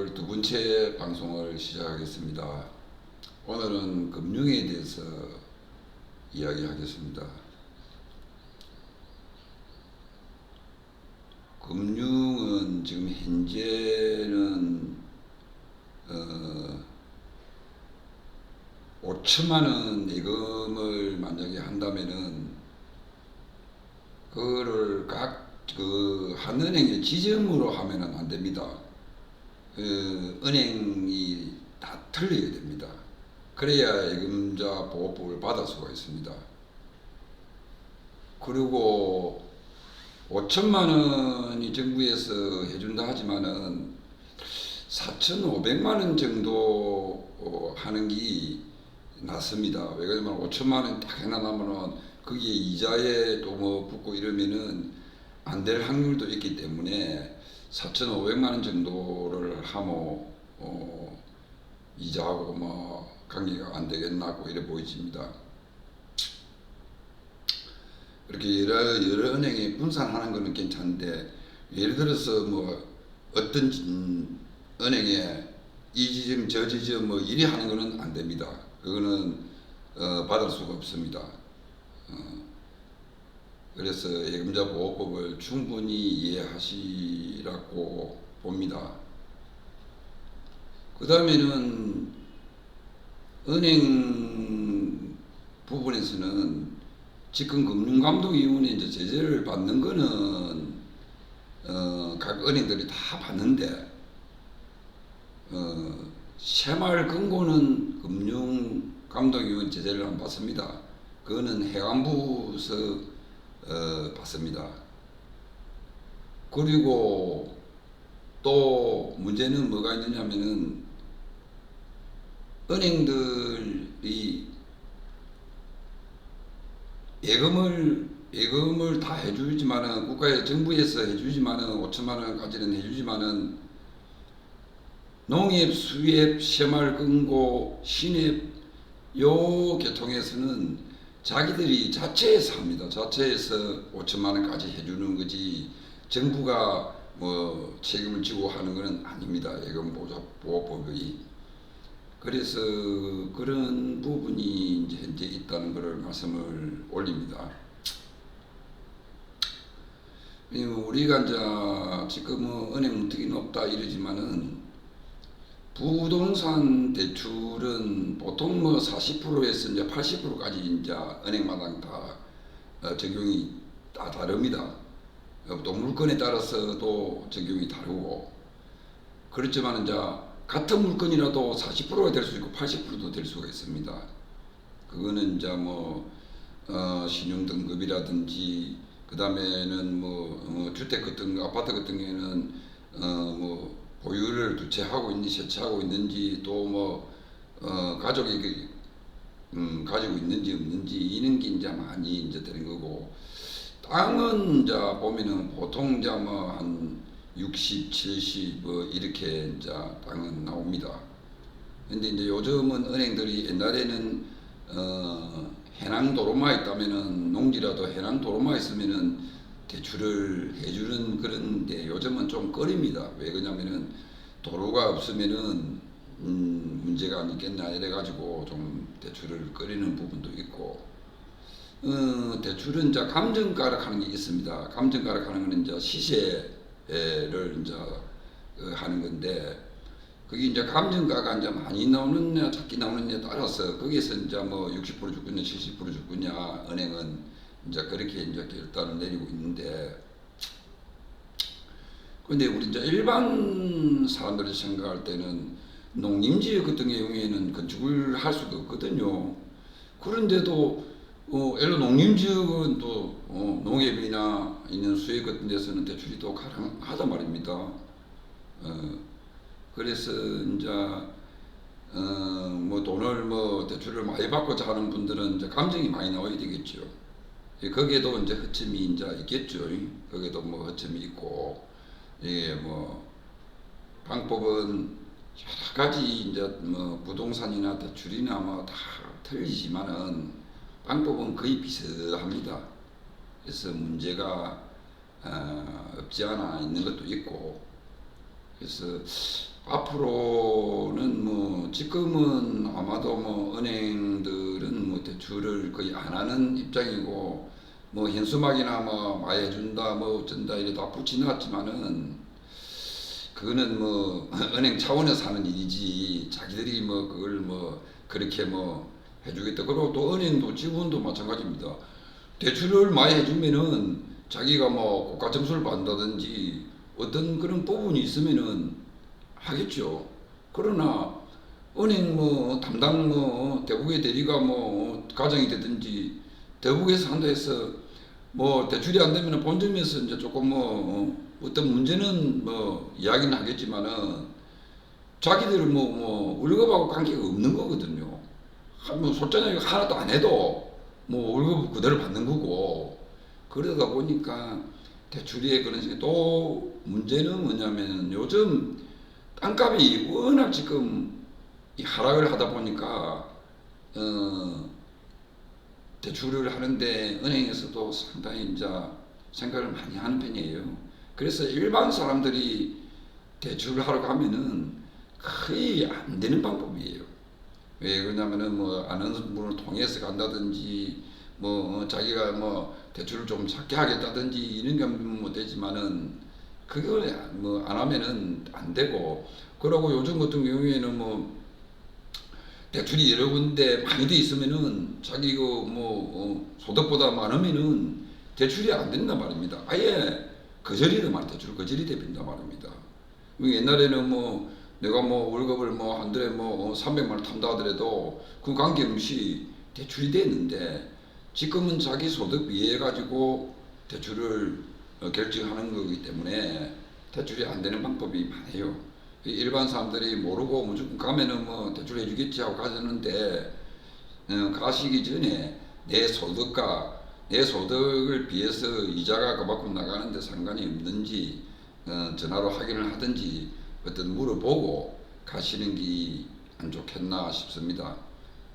오늘 두 번째 방송을 시작하겠습니다. 오늘은 금융에 대해서 이야기하겠습니다. 금융은 지금 현재는 5천만 원 예금을 만약에 한다면은 그거를 각 한 은행에 지점으로 하면은 안 됩니다. 은행이 다 틀려야 됩니다. 그래야 예금자 보호법을 받을 수가 있습니다. 그리고 5천만 원이 정부에서 해준다 하지만은 4,500만 원 정도 하는 게 낫습니다. 왜냐면 5천만 원 딱 해놔놓으면은 거기에 이자에 또 뭐 붙고 이러면은 안 될 확률도 있기 때문에 4,500만 원 정도를 하면 이자하고 뭐 관계가 안 되겠나고 이래 보이집니다. 이렇게 여러 은행에 분산하는 거는 괜찮은데 예를 들어서 뭐 어떤 은행에 이 지점 저 지점 뭐 이리 하는 거는 안 됩니다. 그거는 받을 수가 없습니다. 그래서 예금자 보호법을 충분히 이해하시라고 봅니다. 그 다음에는 은행 부분에서는 지금 금융감독위원회 이제 제재를 받는 거는 각 은행들이 다 받는데 새마을금고는 금융감독위원 제재를 안 받습니다. 그거는 해관부서 받습니다. 그리고 또 문제는 뭐가 있느냐면은 은행들이 예금을 다 해주지만은 국가의 정부에서 해주지만은 5천만 원까지는 해주지만은 농협, 수협, 새마을금고, 신협 요 계통에서는 자기들이 자체에서 합니다. 자체에서 5천만 원까지 해주는 거지 정부가 뭐 책임을 지고 하는 것은 아닙니다. 예금보호법이. 그래서 그런 부분이 이제 현재 있다는 것을 말씀을 올립니다. 우리가 이제 지금 뭐 은행 문턱이 높다 이러지만은 부동산 대출은 보통 뭐 40%에서 이제 80%까지 이제 은행마다 다 적용이 다 다릅니다. 또 물건에 따라서도 적용이 다르고 그렇지만 이제 같은 물건이라도 40%가 될 수 있고 80%도 될 수가 있습니다. 그거는 이제 뭐 신용 등급이라든지 그 다음에는 뭐 주택 같은 거 아파트 같은 경우에는 뭐 보유를 두 채 하고 있는지 세 채 하고 있는지 또 뭐 가족이 가지고 있는지 없는지 이런 게 이제 많이 이제 되는 거고 땅은 이제 보면은 보통 이제 뭐 한 60, 70 뭐 이렇게 이제 땅은 나옵니다. 근데 이제 요즘은 은행들이 옛날에는 해낭 도로마 있다면은 농지라도 해낭 도로마 있으면은 대출을 해주는 그런데 요즘은 좀 꺼립니다. 왜 그러냐면은 도로가 없으면은 문제가 아니겠냐 이래가지고 좀 대출을 꺼리는 부분도 있고 대출은 이제 감정가락하는 게 있습니다. 감정가락하는 거는 이제 시세를 이제 하는 건데 그게 이제 감정가가 이제 많이 나오느냐 작게 나오느냐에 따라서 거기에서 이제 뭐 60% 주거냐 70% 주거냐 은행은 이제 그렇게 이제 결단을 내리고 있는데 근데 우리 이제 일반 사람들이 생각할 때는 농림지역 같은 경우에는 건축을 할 수가 없거든요. 그런데도 예를 농림지역은 또 농협이나 있는 수협 같은 데서는 대출이 또 가능하단 말입니다. 그래서 이제 뭐 돈을 뭐 대출을 많이 받고자 하는 분들은 이제 감정이 많이 나와야 되겠죠. 거기에도 이제 허점이 이제 있겠죠. 거기에도 뭐 허점이 있고, 예, 뭐 방법은 여러 가지 이제 뭐 부동산이나 대출이나 뭐 다 틀리지만은 방법은 거의 비슷합니다. 그래서 문제가 없지 않아 있는 것도 있고, 그래서 앞으로는 뭐 지금은 아마도 뭐 은행들은 뭐 대출을 거의 안 하는 입장이고 뭐 현수막이나 뭐 많이 해준다 뭐 어쩐다 이래 다 붙여놨지만은 그거는 뭐 은행 차원에서 하는 일이지 자기들이 뭐 그걸 뭐 그렇게 뭐 해주겠다. 그리고 또 은행도 지분도 마찬가지입니다. 대출을 많이 해주면은 자기가 뭐 고가 점수를 받는다든지 어떤 그런 부분이 있으면은 하겠죠. 그러나 은행 뭐 담당 뭐 대국의 대리가 뭐 가정이 되든지 대국에서 한다 해서 뭐 대출이 안 되면 본점에서 이제 조금 뭐 어떤 문제는 뭐 이야기는 하겠지만은 자기들은 뭐 월급하고 관계가 없는 거거든요. 뭐 솔직하게 하나도 안 해도 뭐 월급 그대로 받는 거고 그러다 보니까 대출이 그런 식의 또 문제는 뭐냐면 요즘 땅값이 워낙 지금 이 하락을 하다 보니까 대출을 하는데 은행에서도 상당히 이제 생각을 많이 하는 편이에요. 그래서 일반 사람들이 대출을 하러 가면은 거의 안 되는 방법이에요. 왜 그러냐면은 뭐 아는 분을 통해서 간다든지 뭐 자기가 뭐 대출을 좀 작게 하겠다든지 이런 게 뭐 되지만은 그걸 뭐 안 하면은 안 되고 그러고 요즘 같은 경우에는 뭐 대출이 여러 군데 많이 돼 있으면은 자기 그뭐 소득보다 많으면은 대출이 안 된단 말입니다. 아예 거절이란 말 대출 거절이 돼버린단 말입니다. 옛날에는 뭐 내가 뭐 월급을 뭐 한 달에 뭐 300만 원 탄다 하더라도 그 관계없이 대출이 됐는데 지금은 자기 소득 비해 가지고 대출을 결정하는 거기 때문에 대출이 안 되는 방법이 많아요. 일반 사람들이 모르고 무조건 가면은 뭐 대출해 주겠지 하고 가졌는데 가시기 전에 내 소득을 비해서 이자가 그만큼 나가는데 상관이 없는지 전화로 확인을 하든지 어떤 물어보고 가시는 게 안 좋겠나 싶습니다.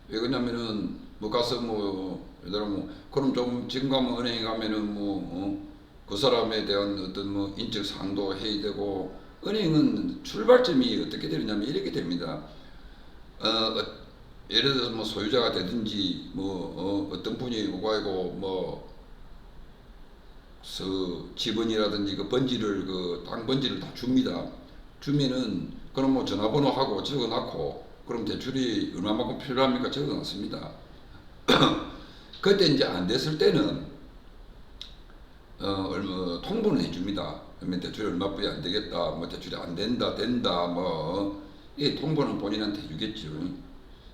왜 그러냐면은 뭐 가서 뭐 예를 들어 뭐 그럼 좀 지금 가면 은행에 가면은 그 사람에 대한 어떤 뭐 인적 사항도 해야 되고 은행은 출발점이 어떻게 되느냐면 이렇게 됩니다. 예를 들어서 뭐 소유자가 되든지 뭐 어떤 분이 오가고 뭐 지분이라든지 그 번지를 그 땅 번지를 다 줍니다. 주면은 그럼 뭐 전화번호하고 적어놨고 그럼 대출이 얼마만큼 필요합니까 적어놨습니다. 그때 이제 안 됐을 때는 얼마 통보는 해줍니다. 그러면 대출이 얼마뿐이 안 되겠다, 뭐 대출이 안 된다, 된다, 이 통보는 본인한테 해주겠죠.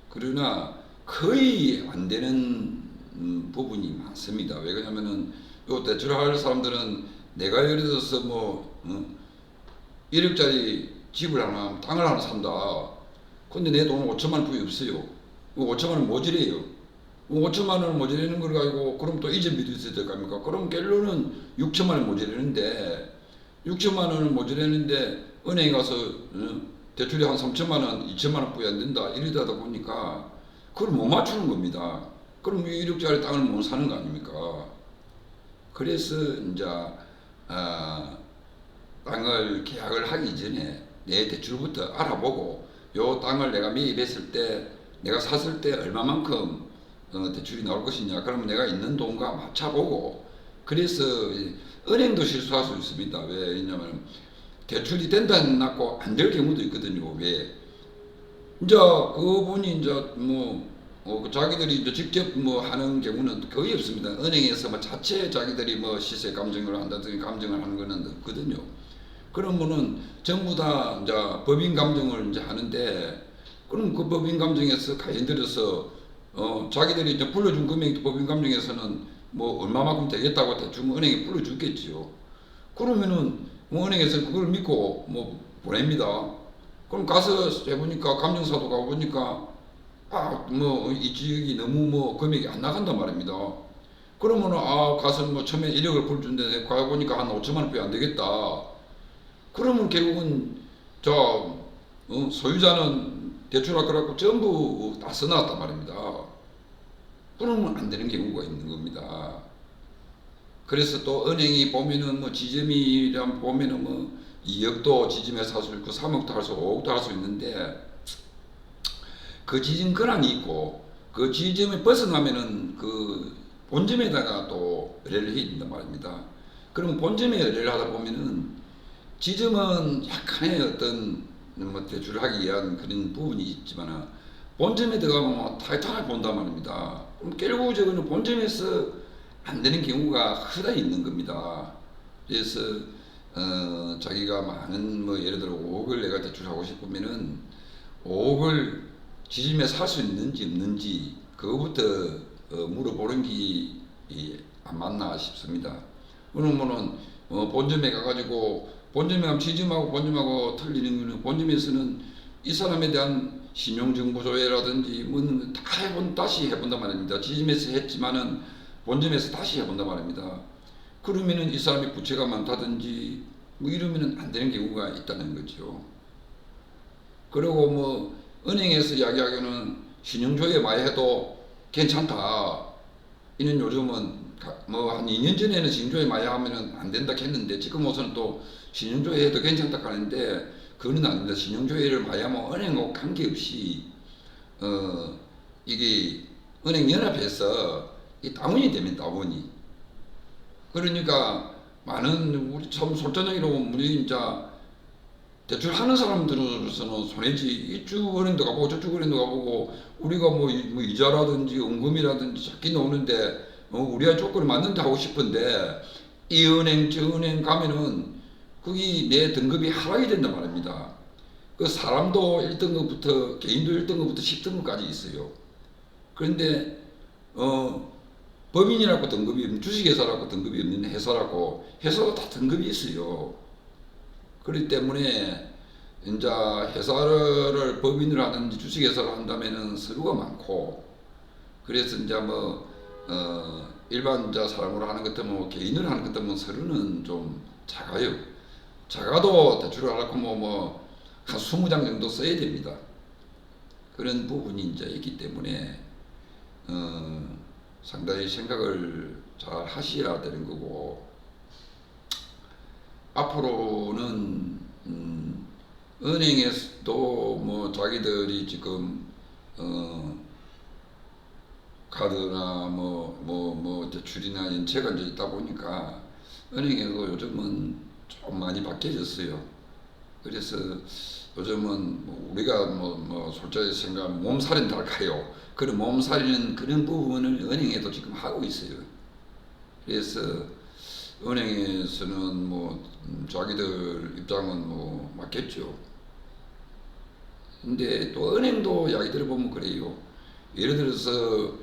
그러나 거의 안 되는 부분이 많습니다. 왜 그러냐면은 요 대출할 사람들은 내가 예를 들어서 뭐 1억짜리 집을 하나, 땅을 하나 산다. 근데 내 돈 5천만 원 부여 없어요. 5천만 원 모자래요. 5천만 원을 모자라는 걸 가지고 그럼 또 이전비도 있어야 될 거 아닙니까? 그럼 결론은 6천만 원 모자라는데 6천만 원을 모자라는데 은행에 가서 대출이 한 3천만 원, 2천만 원뿐이 안 된다 이러다 보니까 그걸 못 맞추는 겁니다. 그럼 1억짜리 땅을 못 사는 거 아닙니까? 그래서 이제 땅을 계약을 하기 전에 내 대출부터 알아보고 요 땅을 내가 매입했을 때 내가 샀을 때 얼마만큼 대출이 나올 것이냐 그러면 내가 있는 돈과 맞춰보고 그래서 은행도 실수할 수 있습니다. 왜냐면 대출이 된다 해놨고 안 될 경우도 있거든요. 왜 이제 그분이 이제 자기들이 이제 직접 뭐 하는 경우는 거의 없습니다. 은행에서 뭐 자체 자기들이 뭐 시세 감정을 한다든지 감정을 하는 거는 없거든요. 그러면은 전부 다 이제 법인 감정을 이제 하는데 그럼 그 법인 감정에서 가인들여서 자기들이 이제 불러준 금액이 법인 감정에서는 뭐 얼마만큼 되겠다고 대충 은행에 불러주겠지요. 그러면은 뭐 은행에서 그걸 믿고 뭐 보냅니다. 그럼 가서 해보니까 감정사도 가보니까 이 지역이 너무 뭐 금액이 안 나간단 말입니다. 그러면은 가서 뭐 처음에 1억을 불준데 가보니까 한 5천만 원밖에 안 되겠다. 그러면 결국은 소유자는 대출할 거라고 전부 다 써놨단 말입니다. 그러면 안 되는 경우가 있는 겁니다. 그래서 또 은행이 보면은 뭐 지점이랑 보면은 2억도 지짐해서 할 수 있고 3억도 할 수, 5억도 할 수 있는데 그 지짐 권한이 있고 그 지점에 벗어나면은 그 본점에다가 또 의뢰를 해야 된단 말입니다. 그러면 본점에 의뢰를 하다 보면은 지점은 약간의 어떤 뭐 대출을 하기 위한 그런 부분이 있지만 본점에 들어가면 타이탄을 본단 말입니다. 그럼 결국 저거는 본점에서 안 되는 경우가 흔히 있는 겁니다. 그래서 자기가 많은 뭐 예를 들어 5억을 내가 대출하고 싶으면은 5억을 지점에서 할 수 있는지 없는지 그거부터 물어보는 게 안 맞나 싶습니다. 그러면은 본점에 가가지고 본점에 가면 지점하고 본점하고 틀리는 거는 본점에서는 이 사람에 대한 신용정보조회라든지 뭐다 다시 해본단 말입니다. 지점에서 했지만은 본점에서 다시 해본단 말입니다. 그러면은 이 사람이 부채가 많다든지 뭐 이러면은 안 되는 경우가 있다는 거죠. 그리고 뭐 은행에서 이야기하기는 신용조회 많이 해도 괜찮다. 이는 요즘은 뭐 한 2년 전에는 신용조회 많이 하면은 안 된다 했는데 지금 우선은 또 신용조회 해도 괜찮다 하는데 그거는 아닙니다. 신용조회를 많이 하면 은행하고 관계없이 이게 은행연합에서 이 다운이 되면 다운이 그러니까 많은 우리 참 솔직하게로 우리 진짜 대출하는 사람들로서는 손해지. 이쪽 은행도 가보고 저쪽 은행도 가보고 우리가 뭐 이자라든지 원금이라든지 잡기 나오는데 우리가 조건이 맞는데 하고 싶은데 이 은행 저 은행 가면은 거기 내 등급이 하락이 된단 말입니다. 그 사람도 1등급부터 개인도 1등급부터 10등급까지 있어요. 그런데 법인이라고 등급이 없는 주식회사라고 등급이 없는 회사라고 회사도 다 등급이 있어요. 그렇기 때문에 이제 회사를 법인을 하든지 주식회사를 한다면은 서류가 많고 그래서 이제 뭐 일반 이제 사람으로 하는 것 때문에 개인으로 하는 것 때문에 서류는 좀 작아요. 작아도 대출을 하려고 뭐 한 20장 정도 써야 됩니다. 그런 부분이 이제 있기 때문에 상당히 생각을 잘 하셔야 되는 거고 앞으로는 은행에서도 뭐 자기들이 지금 카드나 뭐 대출이나 연체가 이제 있다 보니까 은행에도 요즘은 좀 많이 바뀌어졌어요. 그래서 요즘은 뭐 우리가 뭐 솔직히 생각하면 몸살인다 할까요? 그런 몸살이는 그런 부분을 은행에도 지금 하고 있어요. 그래서 은행에서는 뭐 자기들 입장은 뭐 맞겠죠. 근데 또 은행도 이야기 들어보면 그래요. 예를 들어서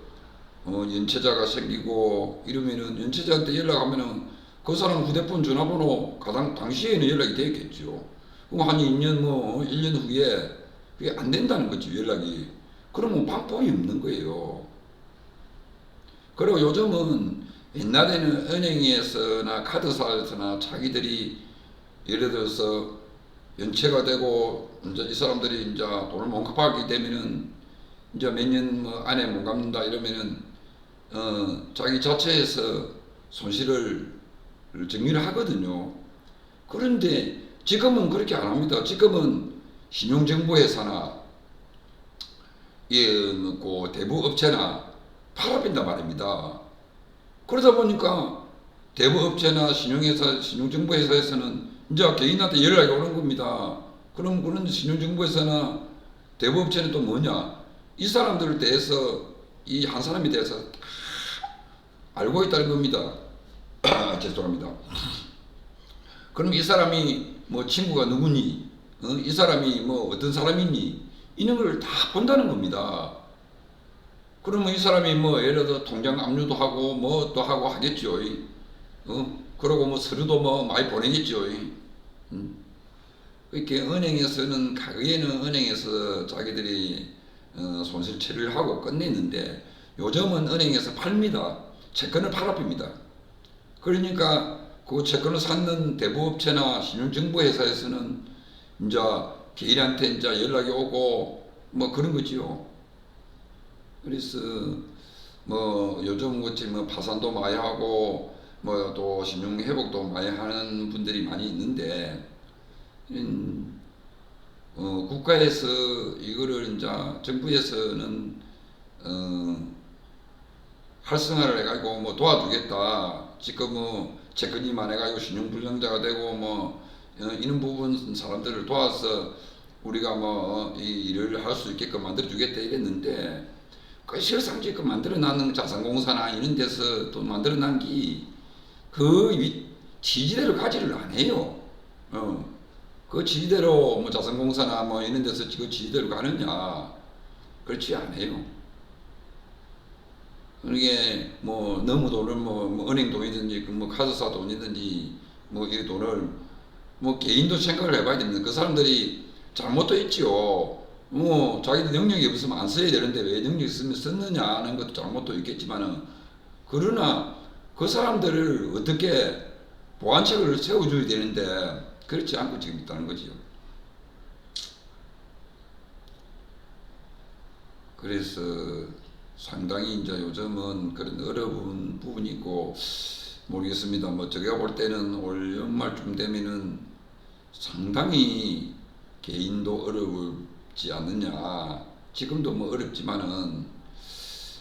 연체자가 생기고 이러면은 연체자한테 연락하면은 그 사람 휴대폰 전화번호 가장 당시에는 연락이 되겠죠. 그럼 한 2년 뭐 1년 후에 그게 안 된다는 거죠, 연락이. 그러면 방법이 없는 거예요. 그리고 요즘은 옛날에는 은행에서나 카드사에서나 자기들이 예를 들어서 연체가 되고 이제 이 사람들이 이제 돈을 못 갚았기 되면은 이제 몇 년 뭐 안에 못 갚는다 이러면은 자기 자체에서 손실을 정리를 하거든요. 그런데 지금은 그렇게 안 합니다. 지금은 신용정보회사나 그 대부업체나 팔아빈단 말입니다. 그러다 보니까 대부업체나 신용회사, 신용정보회사에서는 이제 개인한테 연락이 오는 겁니다. 그럼 그런 신용정보회사나 대부업체는 또 뭐냐? 이 사람들에 대해서 이 한 사람에 대해서 다 알고 있다는 겁니다. 죄송합니다. 그럼 이 사람이 뭐 친구가 누구니? 이 사람이 뭐 어떤 사람이니? 이런 걸 다 본다는 겁니다. 그러면 이 사람이 뭐 예를 들어 통장 압류도 하고 뭐 또 하고 하겠죠. 그러고 뭐 서류도 뭐 많이 보내겠죠. 그렇게 은행에서는 과거에는 은행에서 자기들이 손실 처리를 하고 끝냈는데 요즘은 은행에서 팔립니다. 채권을 팔아줍니다. 그러니까 그 채권을 샀는 대부업체나 신용정보회사에서는 이제 개인한테 이제 연락이 오고 뭐 그런 거지요. 그래서 뭐 요즘 같이 뭐 파산도 많이 하고 뭐 또 신용 회복도 많이 하는 분들이 많이 있는데 이런 국가에서 이거를 이제 정부에서는 활성화를 해가지고 뭐 도와주겠다. 지금 뭐 채권이 많아가지고 신용불량자가 되고 뭐 이런 부분 사람들을 도와서 우리가 뭐 이 일을 할 수 있게끔 만들어주겠다 이랬는데 그 실상적으로 만들어놨는 자산공사나 이런 데서 또 만들어난 게그 지지대로 가지를 안 해요. 그 지지대로 뭐 자산공사나 뭐 이런 데서 그 지지대로 가느냐? 그렇지 않아요. 이게 뭐 너무 돈을 뭐 은행 돈이든지 뭐 카드사 돈이든지 뭐 이 돈을 뭐 개인도 생각을 해봐야 됩니다. 그 사람들이 잘못도 있지요. 뭐 자기들 능력이 없으면 안 써야 되는데 왜 능력이 있으면 썼느냐 하는 것도 잘못도 있겠지만은 그러나 그 사람들을 어떻게 보완책을 세워줘야 되는데 그렇지 않고 지금 있다는 거지요. 그래서 상당히 이제 요즘은 그런 어려운 부분이 있고 모르겠습니다. 뭐 제가 볼 때는 올 연말쯤 되면은 상당히 개인도 어렵지 않느냐. 지금도 뭐 어렵지만은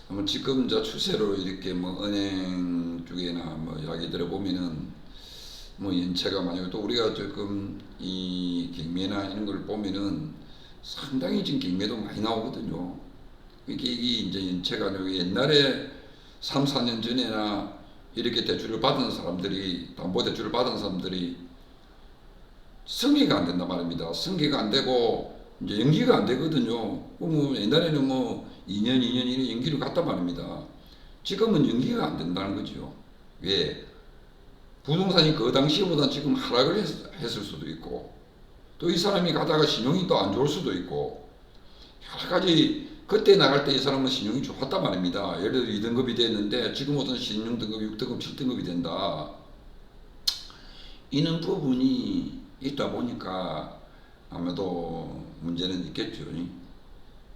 뭐 지금 이제 추세로 이렇게 뭐 은행 쪽이나 뭐 이야기 들어보면은 뭐 연체가 많이 또 우리가 조금 이 경매나 이런 걸 보면은 상당히 지금 경매도 많이 나오거든요. 이게 이제 연체가 아니고 옛날에 3, 4년 전에나 이렇게 대출을 받은 사람들이 담보 대출을 받은 사람들이 승계가 안 된단 말입니다. 승계가 안 되고 이제 연기가 안 되거든요. 뭐 옛날에는 뭐 2년, 2년, 2년 연기를 갔단 말입니다. 지금은 연기가 안 된다는 거죠. 왜? 부동산이 그 당시보다 지금 하락을 했을 수도 있고 또 이 사람이 가다가 신용이 또 안 좋을 수도 있고 여러 가지 그때 나갈 때 이 사람은 신용이 좋았단 말입니다. 예를 들어 2등급이 됐는데 지금부터는 신용 등급이 6등급, 7등급이 된다. 이런 부분이 있다 보니까 아마도 문제는 있겠죠.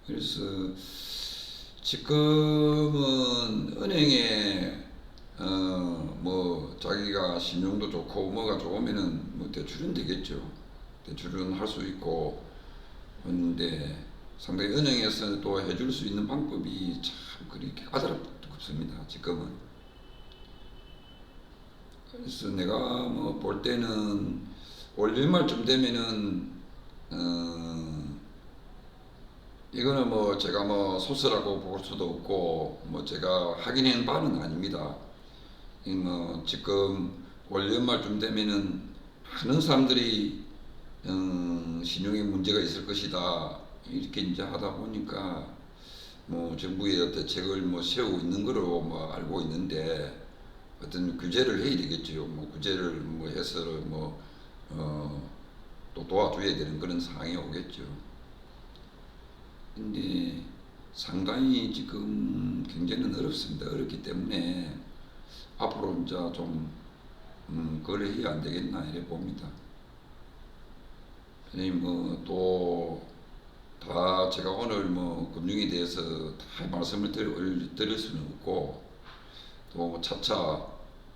그래서 지금은 은행에 뭐 자기가 신용도 좋고 뭐가 좋으면은 뭐 대출은 되겠죠. 대출은 할 수 있고 그런데 상당히 은행에서 또 해줄 수 있는 방법이 참 그렇게 까다롭습니다. 지금은. 그래서 내가 뭐 볼 때는 올 연말쯤 되면은 이거는 뭐 제가 뭐 소설하고 볼 수도 없고 뭐 제가 확인한 바는 아닙니다. 뭐 지금 올 연말쯤 되면은 많은 사람들이 신용에 문제가 있을 것이다 이렇게 이제 하다 보니까 뭐 정부의 대책을 뭐 세우고 있는 거로 뭐 알고 있는데 어떤 규제를 해야 되겠죠. 뭐 규제를 뭐 해서 또 도와줘야 되는 그런 상황이 오겠죠. 근데 상당히 지금 경제는 어렵습니다. 어렵기 때문에 앞으로 이제 좀 그걸 해야 안 되겠나 이래 봅니다. 아니 뭐 또 다 제가 오늘 뭐 금융에 대해서 다 말씀을 드릴 수는 없고 또 차차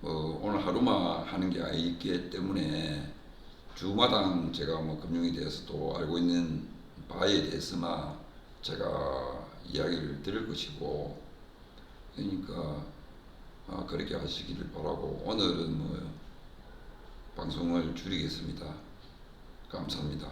오늘 하루만 하는 게 아니기 때문에 주마당 제가 뭐 금융에 대해서 또 알고 있는 바에 대해서만 제가 이야기를 드릴 것이고 그러니까 그렇게 하시기를 바라고 오늘은 뭐 방송을 줄이겠습니다. 감사합니다.